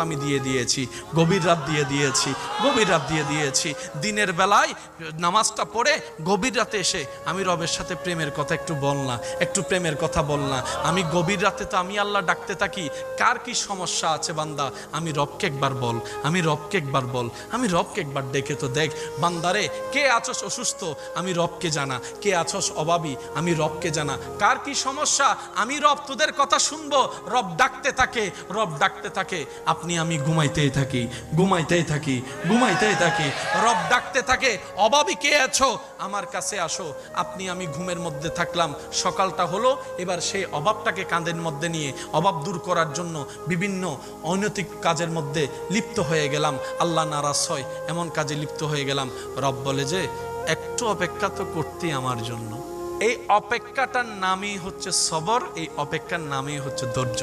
আমি দিয়ে দিয়েছি, গভীর রাত দিয়ে দিয়েছি, গভীর রাত দিয়ে দিয়েছি। দিনের বেলায় নামাজটা পড়ে গভীর রাতে এসে আমি রবের সাথে প্রেমের কথা একটু বল না, একটু প্রেমের কথা বল না। আমি গভীর রাতে তো আমি আল্লাহ ডাকতে থাকি, কার কি সমস্যা আছে বান্দা, আমি রবকে একবার বল, আমি রবকে একবার বল, আমি রবকে একবার ডেকে তো দেখ। বান্দারে, কে আছস অসুস্থ, আমি রবকে জানা, কে আছস অভাবী, আমি রবকে জানা, কার কি সমস্যা, আমি রব তোদের কথা শুনবো। রব ডাকতে থাকে, রব ডাকতে থাকে। আপনি আমি ঘুমাইতেই থাকি, ঘুমাইতেই থাকি, ঘুমাইতেই থাকি, রব ডাকতে থাকে, অভাবী কে আছো আমার কাছে আসো। আপনি আমি ঘুমের মধ্যে থাকলাম, সকালটা হলো, এবার সেই অভাবটাকে কাঁধের মধ্যে নিয়ে অভাব দূর করার জন্য বিভিন্ন অনৈতিক কাজের মধ্যে লিপ্ত হয়ে গেলাম, আল্লাহ নারাজ হয় এমন কাজে লিপ্ত হয়ে গেলাম। রব বলে যে একটু অপেক্ষা তো করতে আমার জন্য। এই অপেক্ষাটার নামই হচ্ছে সবর, এই অপেক্ষার নামই হচ্ছে ধৈর্য।